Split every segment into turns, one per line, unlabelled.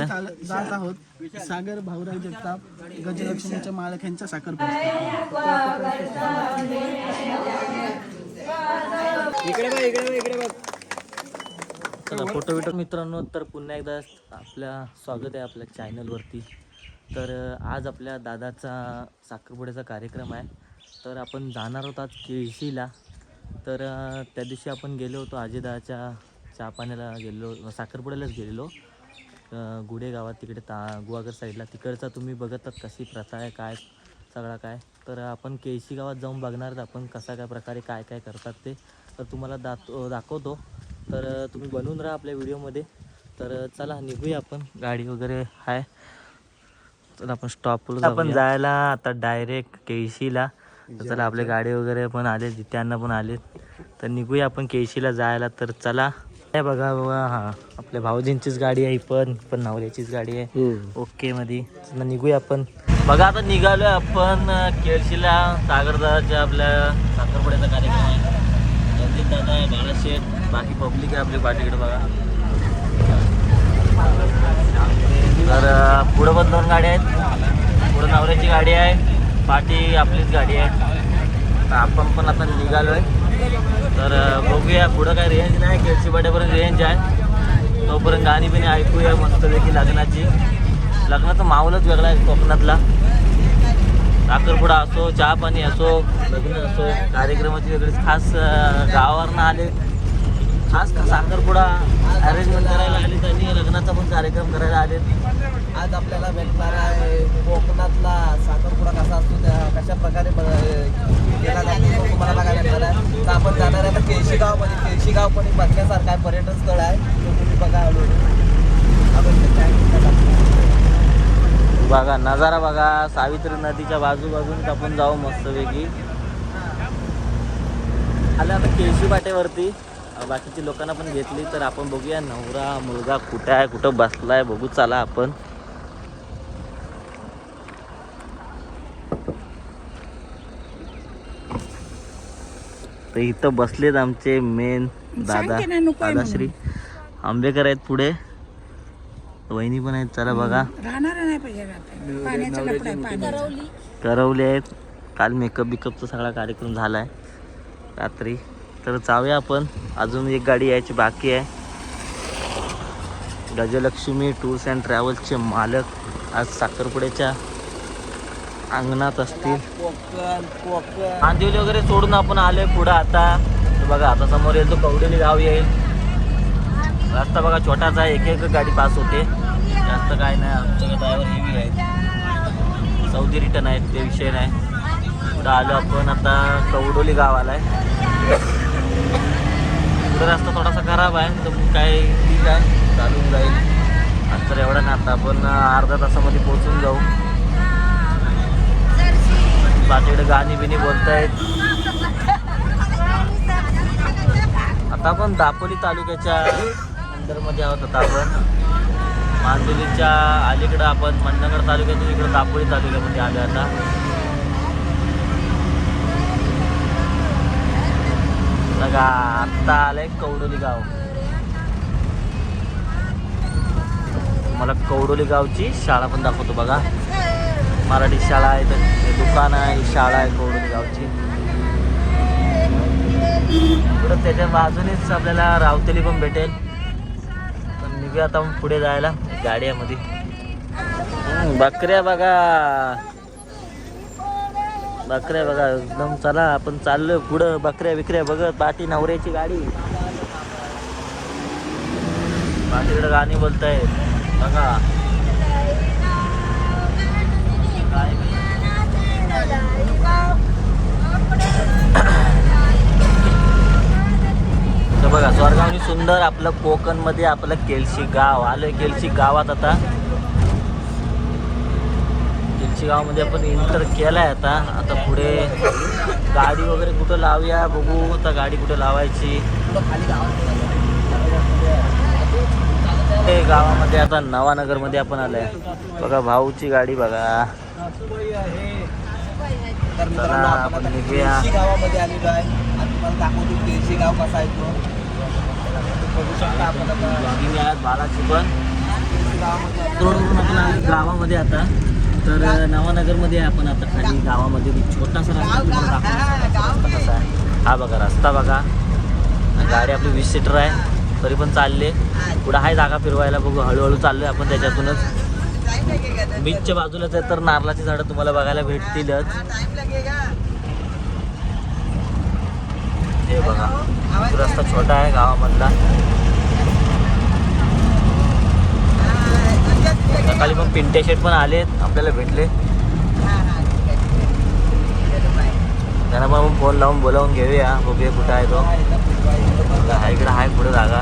जात आहोत सागर भाऊराव जगताप गजलक्ष्मीच्या मालक यांच्या साखरपुड्यात.
इकडे बघ. फोटो बिटो मित्रांनो, तर पुन्हा एकदा आपल्या स्वागत आहे आपल्या चॅनलवरती. तर आज आपल्या दादाचा साखरपुड्याचा कार्यक्रम आहे. तर आपण जाणार आहोत आज केळशीला. तर त्या दिवशी आपण गेलो होतो अजयदाच्या चहा पाण्याला गेलो, साखरपुड्यालाच गेलेलो गुढे गावात तिकडे गुहागर साईडला. तिकडचा तुम्ही बघतात कशी प्रथा आहे काय सगळा काय. तर आपण केळशी गावात जाऊन बघणार आहेत आपण कसा काय प्रकारे काय काय करतात ते. तर तुम्हाला दाखवतो. तर तुम्ही बनवून राहा आपल्या व्हिडिओमध्ये. तर चला निघूया आपण, गाडी वगैरे आहे. तर आपण स्टॉपला आपण जायला आता डायरेक्ट केळशीला. तर चला आपले गाडी वगैरे पण आले, जित्यांना पण आले. तर निघूया आपण केळशीला जायला. तर चला. हे बघा बाबा, हा आपल्या भाऊजींचीच गाडी आहे, पण नवऱ्याचीच गाडी आहे ओके मध्ये. निघूया आपण. बघा आता निघालोय आपण केळशीला. सागरदाच्या आपल्या साखरपुड्याचा कार्यक्रम आहे. रणजित दादा आहे, बाळाशेठ, बाकी पब्लिक आहे आपली पाठीकडे बघा. तर पुढं पण दोन गाड्या आहेत. पुढं नवऱ्याची गाडी आहे, पाठी आपलीच गाडी आहे. तर आपण पण आता निघालो आहे. तर बघूया पुढं काय रेंज नाही, केळशी पाट्यापर्यंत रेंज आहे. तोपर्यंत गाणी बिणी ऐकूया मस्तपैकी लग्नाची. लग्नाचा माहोलच वेगळा आहे कोकणातला. साखरपुडा असो, चहा पाणी असो, लग्न असो, कार्यक्रमाची वेगळीच. खास गावावरनं आले, खास साखरपुडा अरेंजमेंट करायला आले त्यांनी, लग्नाचा पण कार्यक्रम करायला आले.
आज आपल्याला भेटणार आहे कोकणातला साखरपुडा कसा असतो, त्या कशा प्रकारे केला जातो तो तुम्हाला बघायला भेटणार आहे. तर आपण जाणार आहे आता केळशी गावमध्ये. केळशी गाव पण एक बघण्यासारखं आहे, पर्यटन स्थळ आहे, तो तुम्ही बघा.
बघा नजारा बघा, सावित्री नदीच्या बाजूबाजून आपण जाऊ मस्तपैकी. आलं आता केळशी पाट्यावरती. बाकीची लोकांना पण घेतली. तर आपण बघूया नवरा मुलगा कुठे आहे, कुठं बसलाय बघू. चला आपण. तर इथं बसलेत आमचे मेन दादाश्री आंबेकर आहेत. पुढे वहिनी पण आहेत. चला बघा. करवले आहेत. काल मेकअप बिकअपचा सगळा कार्यक्रम झालाय रात्री. तर जाऊया आपण. अजून एक गाडी यायची बाकी आहे. गजलक्ष्मी टूर्स अँड ट्रॅव्हल्सचे मालक आज साखरपुड्याच्या अंगणात असतील. आंदिवली वगैरे सोडून आपण आलोय पुढं आता. बघा आता समोर येईल तो कवडेली गाव येईल. रस्ता बघा छोटासा आहे, एक एक गाडी पास होते, जास्त काय नाही. आमच्याकडे ड्रायव्हर हेवी आहेत, सौदी रिटर्न आहेत, ते विषय नाही. पुढं आलो आपण आता. कवडोली गावाला आहे. पुढे रस्ता थोडासा खराब आहे, तर काय ठीक आहे, चालून जाईल. अंतर एवढं ना, आता आपण अर्ध्या तासामध्ये पोहोचून जाऊ. बाकीकडे गाणी बिनी बोलतायत. आता आपण दापोली तालुक्याच्या अंदरमध्ये आहोत. आता आपण मांजोलीच्या अलीकडं आपण मंडणगड तालुक्यातून इकडं दापोली तालुक्यामध्ये आलो आता. बघा आत्ता आलंय कवडोली गाव. मला कवडोली गावची शाळा पण दाखवतो बघा. मराठी शाळा आहे, तर दुकान आहे, शाळा आहे कवडोली गावची. पुढं त्याच्या बाजूनेच आपल्याला रावतेली पण भेटेल. तर निघूया आता पुढे जायला गाड्यामध्ये. बकऱ्या बघा, बकऱ्या बघा एकदम. चला आपण चाललोय पुढं. बकऱ्या बिकऱ्या बघत. पाठी नवऱ्याची गाडी. पाठीकडे गाणी बोलतायत बघा. तर बघा स्वर्गावनी सुंदर आपलं कोकणमध्ये आपलं केळशी गाव आलोय. केळशी गावात आता. केळशी गावामध्ये आपण एंटर केलाय आता. आता पुढे गाडी वगैरे कुठं लावूया बघू. आता गाडी कुठे लावायची गावामध्ये. आता नवानगरमध्ये आपण आलोय बघा. भाऊची गाडी बघा.
आपण केळशी गावामध्ये आलेलो आहे. तुम्हाला दाखवतो केळशी गाव कसा आहे तो. बघू शकता आपण.
बालाची पण रोडवरून आपण आलो गावामध्ये आता. तर नवानगरमध्ये आहे आपण आता. खाली गावामध्ये एक छोटासा रस्ता तुम्हाला दाखवतो कसा आहे. हा बघा रस्ता बघा. गाडी आपली 20 सीटर आहे तरी पण चालले. पुढं आहे जागा फिरवायला. बघू हळूहळू चाललोय आपण त्याच्यातूनच. बीचच्या बाजूलाच आहे तर नारळाची झाडं तुम्हाला बघायला भेटतीलच. हे बघा रस्ता छोटा आहे गावामधला. सकाळी मग पिंटे शेट पण आलेत आपल्याला भेटले. त्यांना पण आपण फोन लावून बोलावून घेऊया. बघूया कुठं आहे तो. हा इकडं आहे पुढे जागा.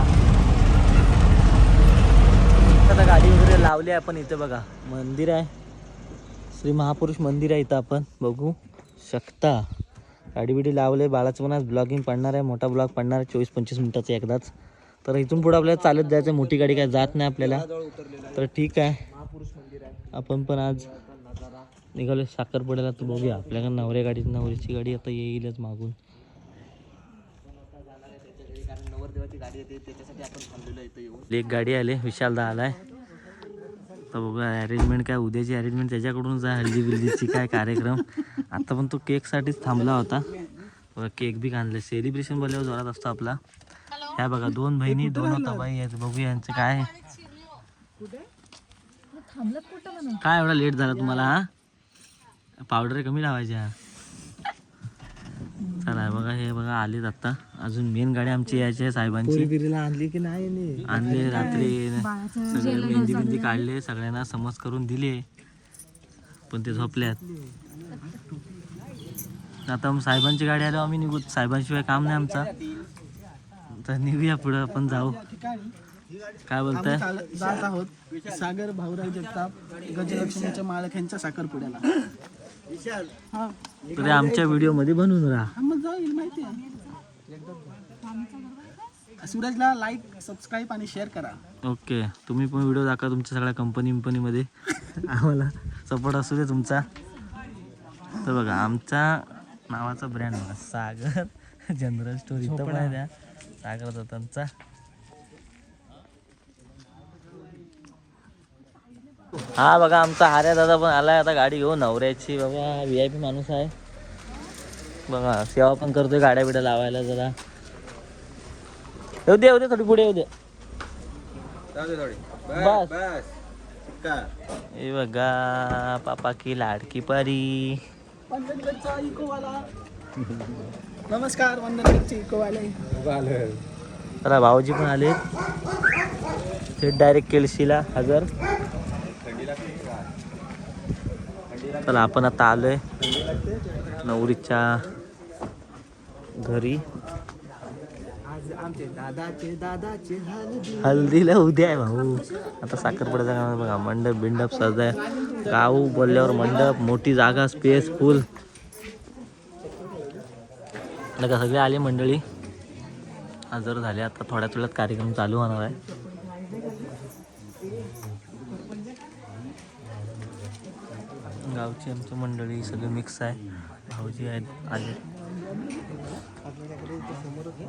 आता गाडी वगैरे लावली आहे आपण. इथं बघा मंदिर आहे. श्री महापुरुष मंदिर आहे इथं आपण बघू शकता. गाडी बिडी लावले. बाळाचं पण आज ब्लॉगिंग पडणार आहे. मोठा ब्लॉग पडणार आहे 24-25 मिनिटाचा एकदाच. तर इथून पुढे आपल्याला चालत जायचं. मोठी गाडी काय जात नाही आपल्याला. तर ठीक आहे आपण पण आज निघालो साखरपुड्याला. तर बघूया आपल्याकडे नवरीची गाडी आता येईलच मागून. एक गाडी आली विशालदा आलाय. तर बघूया अरेंजमेंट काय उद्याची अरेंजमेंट त्याच्याकडूनच आहे. हळदी बिल्दीची काय कार्यक्रम. आता पण तो केकसाठीच थांबला होता. केक बी आणले. सेलिब्रेशन बोलल्यावर जोरात असतो आपला. ह्या बघा 2 बहिणी 2 तबाई आहेत. बघूया यांचं काय. काय एवढा लेट झाला तुम्हाला. हा पावडर कमी लावायच्या. चला बघा हे बघा आलेत आता. अजून मेन गाडी आमची यायची आहे साहेबांची.
आणली की नाही
आणले रात्री सगळे मेहंदी बिंदी काढले. सगळ्यांना समज करून दिले पण ते झोपल्यात. आता मग साहेबांची गाडी आल्यावर आम्ही निघू. साहेबांशिवाय काम नाही आमचा. तर निघूया पुढं आपण जाऊ. काय बोलताय.
जात आहोत सागर भाऊराव जगताप गजलक्ष्मीच्या मालकांच्या साखरपुड्याला.
तर आमच्या व्हिडिओ मध्ये बनवून राहा.
मग जाईल माहिती आहे. सूरजला लाईक सबस्क्राईब आणि शेअर करा.
ओके तुम्ही पण व्हिडिओ दाखवा तुमच्या सगळ्या कंपनीमध्ये. आम्हाला सपोर्ट असू दे तुमचा. तर बघा आमच्या नावाचा ब्रँड बघा सागर जनरल स्टोर. इथं पण आहे त्या सागर दत्तांचा. हा बघा आमचा हार्या दादा पण आलाय आता गाडी घेऊन नवऱ्याची. बघा VIP माणूस आहे. बघा सेवा पण करतोय गाड्या बिड्या लावायला. जरा येऊ दे थोडी पुढे येऊ दे. बस हे बघा पापा की लाडकी परी.
नमस्कार वंदनगडचे इकोवाले.
चला भाऊजी पण आले. थेट डायरेक्ट केळशीला हजर. चला आपण आता आलोय नवरीच्या घरी. हल्दीला उद्या आहे भाऊ. आता साखरपुड्याचा गाव बघा मंडप बिंडप सजाय. गाव बोलल्यावर मंडप मोठी जागा स्पेस फुल. का सगळे आले मंडळी हजर झाले. आता थोड्याच वेळात कार्यक्रम चालू होणार आहे. गावची आमची मंडळी सगळे मिक्स आहे. भाऊजी आहेत आले.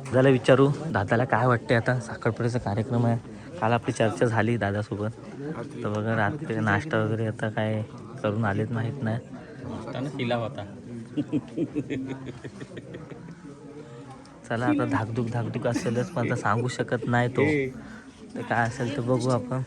दादाला विचारू दादाला काय वाटते. आता साखरपुड्याचा कार्यक्रम आहे. काल आपली चर्चा झाली दादासोबत. तर बघा रात्री नाश्ता वगैरे आता काय करून आलेत माहीत नाही. केला होता. चला आता धाकधूक असेलच पण आता सांगू शकत नाही तो. तर काय असेल तर बघू आपण.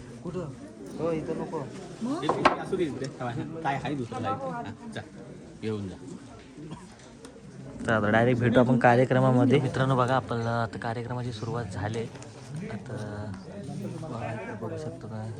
तर आता डायरेक्ट भेटू आपण कार्यक्रमामध्ये. मित्रांनो बघा आपल्याला आता कार्यक्रमाची सुरुवात झाली. आता बघू शकतो काय.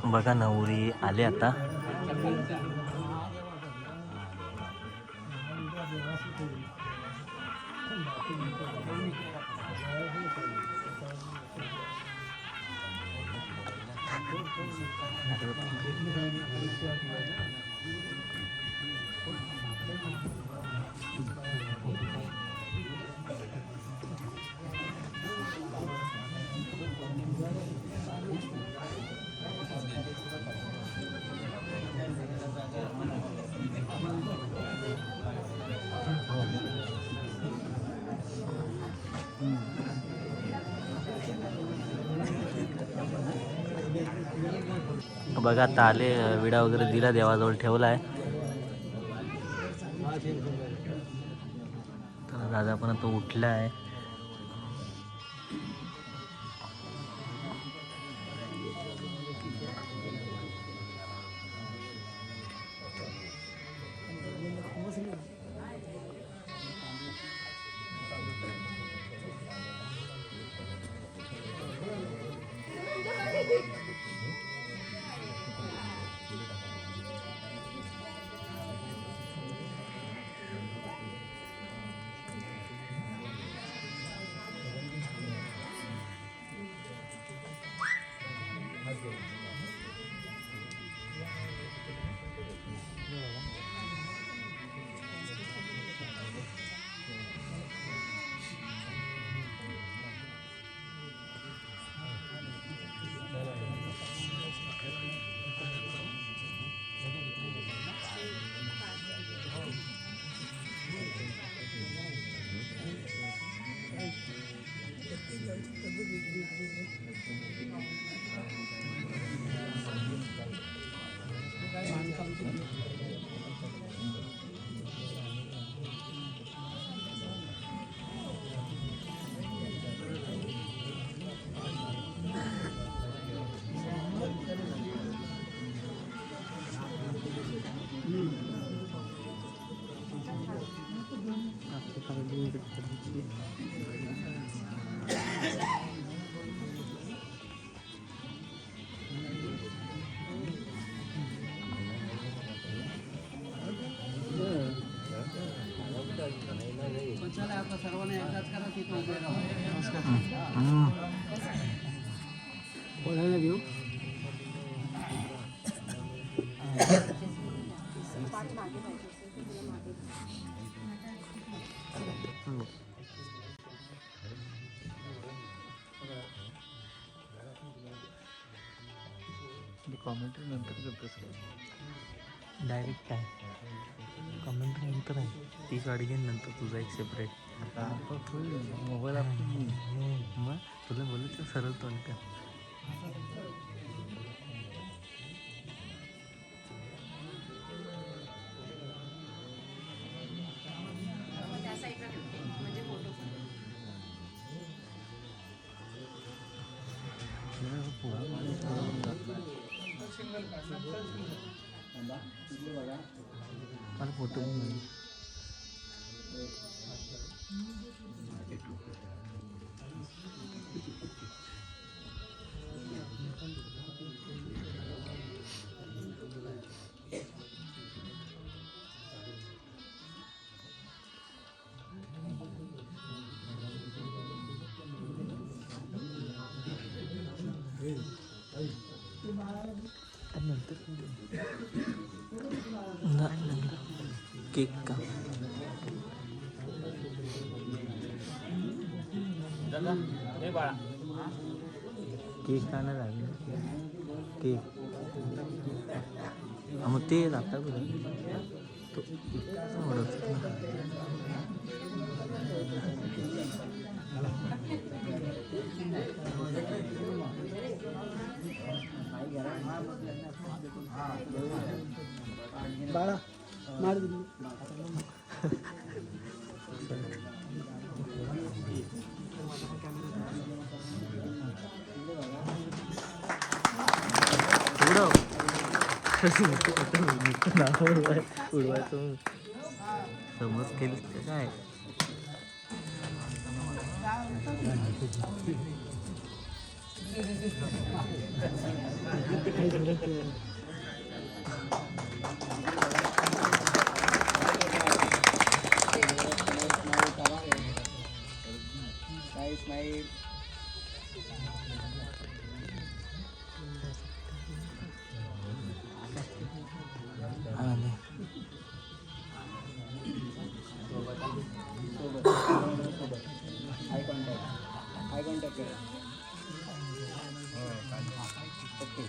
बघा नवरी आले आता. बघा आता आले, विडा वगैरे दिला, देवाजवळ ठेवला आहे. तर दादा पण आता उठला आहे.
सर्वांना एकदाच करा, तिथे उभे राहा. बोलायला घेऊ.
कॉमेंट्री नंतर करतोस डायरेक्ट काय कमेंट्री नंतर आहे. ती गाडी घेईन नंतर तुझा एक सेपरेट. मोबाईल मग तुला बोलायचं सरळ तो का. मला फोटो केक का केक का नाही लागेल केक मग ते जाता तो
बाळा मार दिली.
उडवायचं समज केलीस ते काय.
पाऊस नाही. हाय कॉन्टॅक्ट करा. ओके.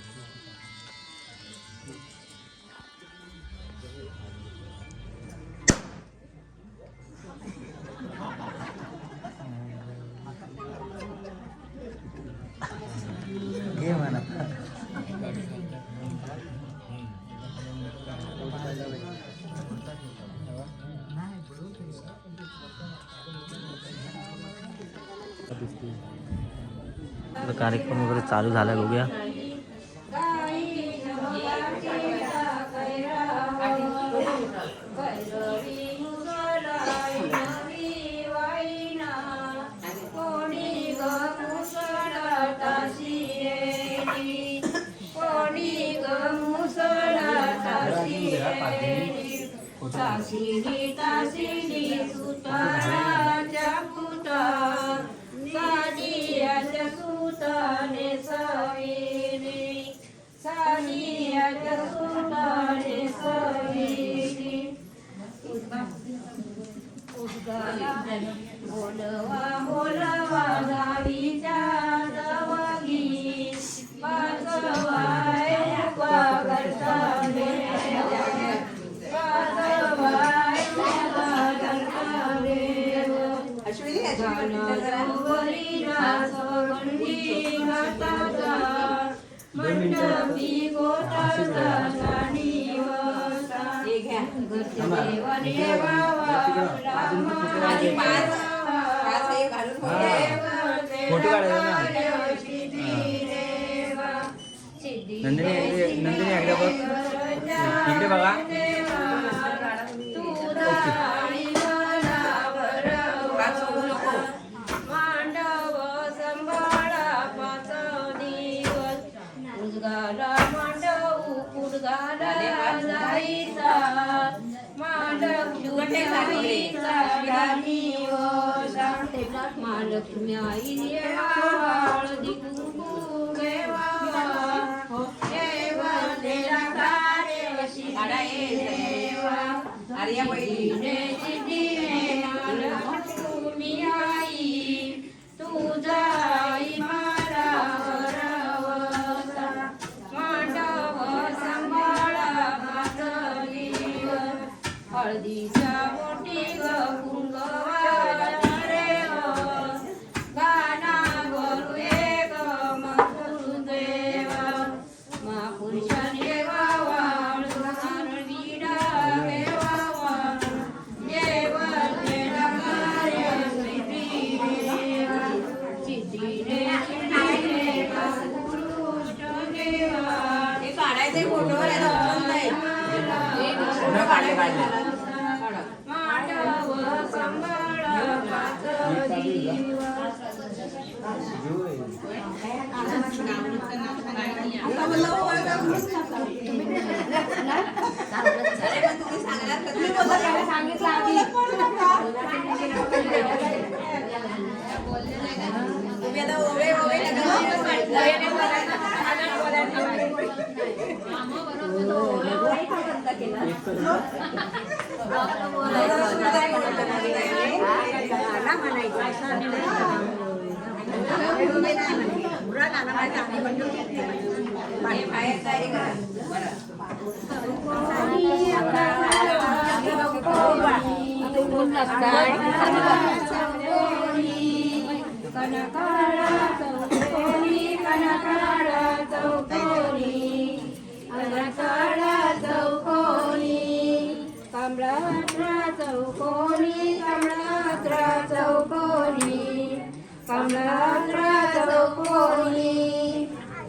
घे म्हणा. कार्यक्रम वगैरे चालू झाला बघूया. फोटो काढायचा ना. नंदिनी एकदा बघ इकडे बघा.
महालक्ष्मी आई हळदी कुंकू घेवा महालक्ष्मी आई तुझा आई मला वरवसा मांडव सांभाळा पातळीवर हळदीच्या मोठी ग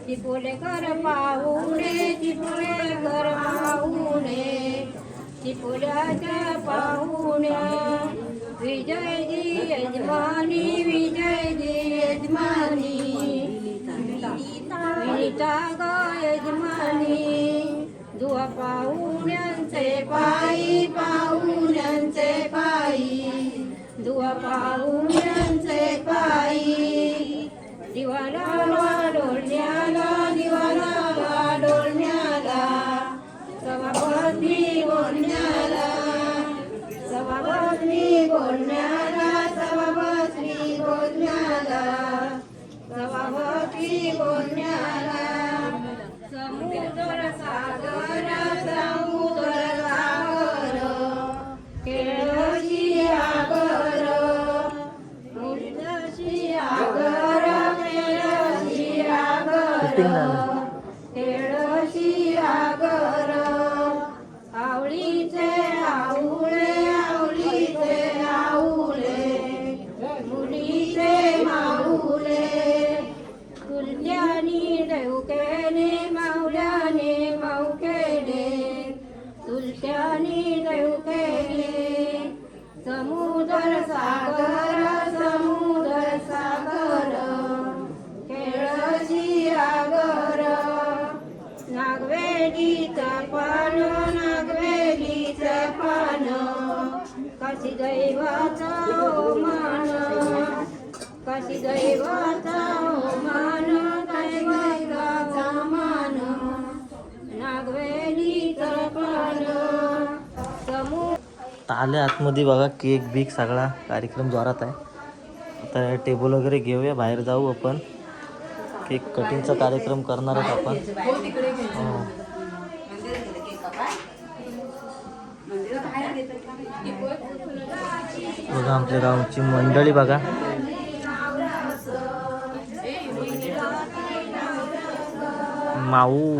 चिपुलेकर पाहुणे चिपुलेकर पाहुणे चिपुल्याच्या पाहुण्या विजयजी यजमानी विजयजी यजमानी विनीता ग यजमानी दुआ पाहुण्यांचे पायी पाहुण्यांचे पायी दुआ पाहुण्यांचे पायी पुण्याला समुद्र सागर केळशी आगर मुळशी आगर केळशी आगर आवळीचे आवळे मुलीचे माऊले तुलत्यानी देवकेने माऊल्याने माऊकेने तुलत्यानी देवकेने समुद्र सागर केळशी आगर नागवेलीचं पान कशी दैवाचा मान दैवाचा मान नागवेलीचं पान
आले आतमध्ये बघा, केक बीक सगळा कार्यक्रम जोरात आहे. आता टेबल वगैरे घेऊया, बाहेर जाऊ आपण. केक कटिंगचा कार्यक्रम करणार आहोत आपण. बघा आमच्या गावची मंडळी बघा. माऊ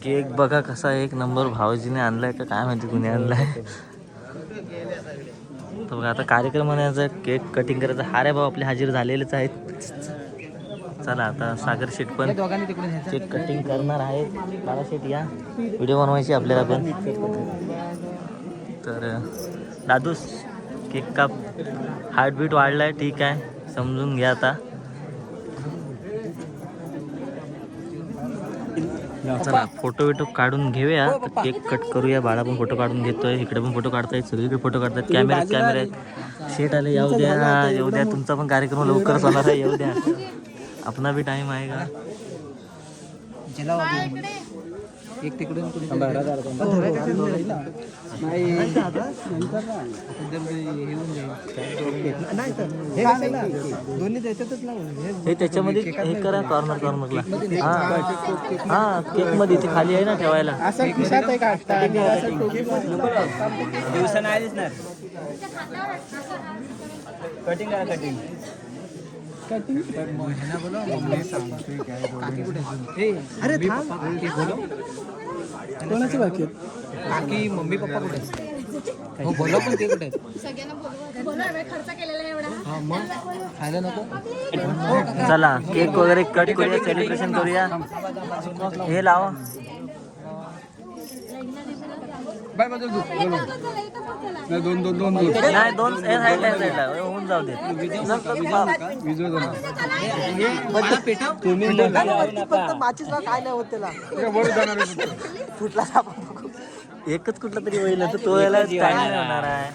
केक बघा कसा एक नंबर भाऊजीने आणलाय का काय माहिती कुणी आणलाय. तर बघा आता कार्यक्रम म्हणायचा, केक कटिंग करायचा. हारे भाऊ आपले हजर झालेलेच आहेत. चला आता सागर शेट पण केक कटिंग करणार आहेत. बाळा शेट या, व्हिडिओ बनवायची आपल्याला पण. तर दादूस केक काप. हार्टबीट वाढलाय, ठीक आहे, समजून घ्या आता. चला फोटो विटो काढून घेऊया. केक कट करूया. बाळा पण फोटो काढून घेतोय, इकडे पण फोटो काढतायत, सगळीकडे फोटो काढतात. कॅमेरे आहेत. शेट आले, येऊ द्या. तुमचा पण कार्यक्रम लवकरच होणार आहे, येऊ द्या. अपना भी टाइम आएगा.
एक तिकडून
हे त्याच्यामध्ये हे करा, कॉर्नरला. हा केक मध्ये ते खाली आहे ना ठेवायला.
दिवसा नाही दिसणार. कटिंग करा, कटिंग. अरे कोणाची बाकी काकी मम्मी पप्पा कुठे? हो बोला, पण ते कुठे? मग खायला नको.
चला केक वगैरे कट करूया, सेलिब्रेशन करूया. हे लावा.
दोन
नाही, दोन साईडला होऊन जाऊ दे.
काय नाही होत त्याला.
एकच कुठला तरी होईल, तर तो याला काय नाही होणार आहे.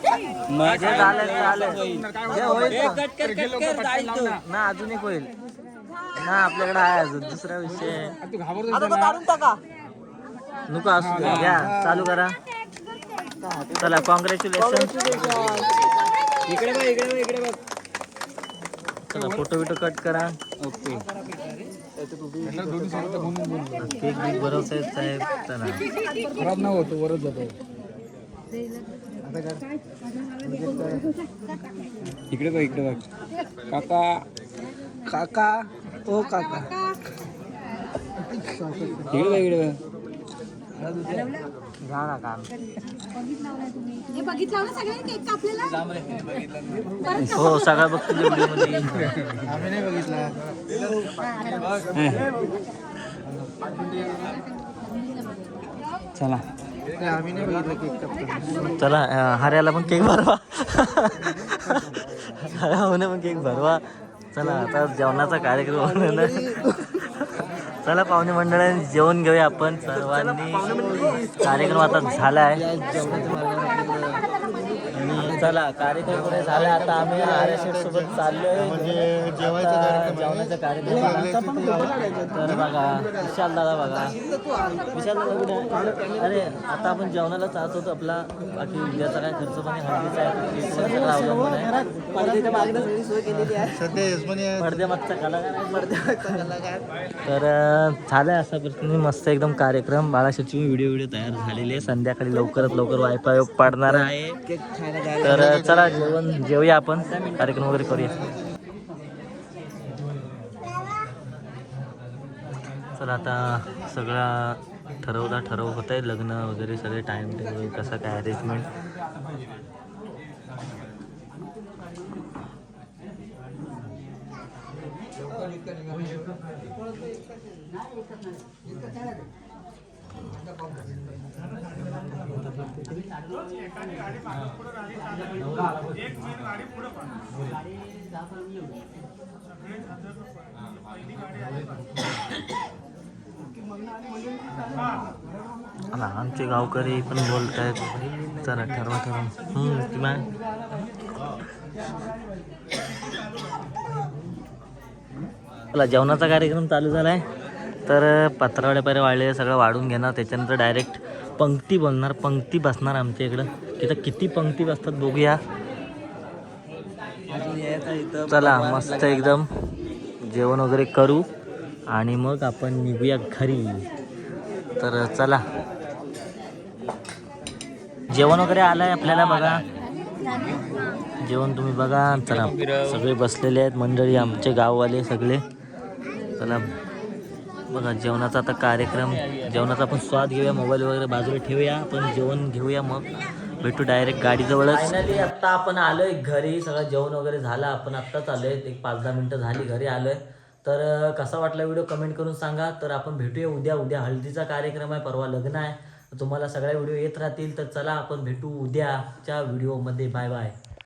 ना अजून एक होईल ना, आपल्याकडे आहे अजून दुसरा विषय. नको असू दे, घ्या चालू करा. चला कॉंग्रॅच्युलेशन.
इकडे बघ.
चला फोटो बिटो कट करा.
ओके.
केक बिक बनवतायत साहेब. चला
खराब नाही होतो, वरच जातो.
इकडे बघ. काका ओ काका. इकडे बघ.
घ्या ना काम. हो सगळं बघतो व्हिडिओ मध्ये.
आम्ही नाही बघितला.
चला
आम्ही नाही बघितलं केक.
चला हऱ्याला पण केक भरवा. हऱ्याला पण केक भरवा. चला आता जेवणाचा कार्यक्रम. चला पाहुणे मंडळांनी जेवण घेऊया आपण सर्वांनी. कार्यक्रम आता झाला आहे आणि चला कार्यक्रम पुढे झाला. आता आम्ही आर्यशेठ सोबत चाललोय आता जेवणाचा कार्यक्रम. तर बघा विशाल दादा बघा, विशाल दादा कुठे आहे? अरे आता आपण जेवणाला चालत होतो. आपला बाकी उद्याचा काय खर्च पण हळदीचा आहे, सगळं अवलंबून आहे. पडद्यामागचा कलाकार. तर झालंय असा पद्धतीने मस्त एकदम कार्यक्रम. बाळाशाची व्हिडिओ तयार झालेली आहे. संध्याकाळी लवकरात लवकर वायफाय पडणार आहे. तर चला जेवूया आपण, कार्यक्रम वगैरे करूया. चला आता सगळा ठरव होत आहे, लग्न वगैरे सगळे टाइम टेबल कसं काय अरेंजमेंट. आमचे गावकरी पण बोलतायत, चला ठरवा. किमान चला जेवणाचा कार्यक्रम चालू झाला आहे. तर पत्रावड्या पायऱ्या वाढले, सगळं वाढून घेणार. त्याच्यानंतर डायरेक्ट पंक्ती बोलणार, पंक्ती बसणार आमच्या इकडं. तिथं किती पंक्ती बसतात बघूया. चला मस्त एकदम जेवण वगैरे करू आणि मग आपण निघूया घरी. तर चला जेवण वगैरे आलंय आपल्याला बघा. जेवण तुम्ही बघा. चला सगळे बसलेले आहेत मंडळी, आमचे गाववाले सगळे. चला बघा जेवणाचा आता कार्यक्रम. जेवणाचा आपण स्वाद घेऊया, मोबाईल वगैरे बाजूला ठेवूया, आपण जेवण घेऊया, मग भेटू डायरेक्ट गाडीजवळच. फायनली आत्ता आपण आलोय घरी. सगळं जेवण वगैरे झालं. आपण आत्ताच आलोय, एक 5-10 मिनटं झाली घरी आलोय. तर कसा वाटला व्हिडिओ कमेंट करून सांगा. तर आपण भेटूया उद्या हळदीचा कार्यक्रम आहे, परवा लग्न आहे. तुम्हाला सगळ्या व्हिडिओ येत राहतील. तर चला आपण भेटू उद्याच्या व्हिडिओमध्ये. Bye bye.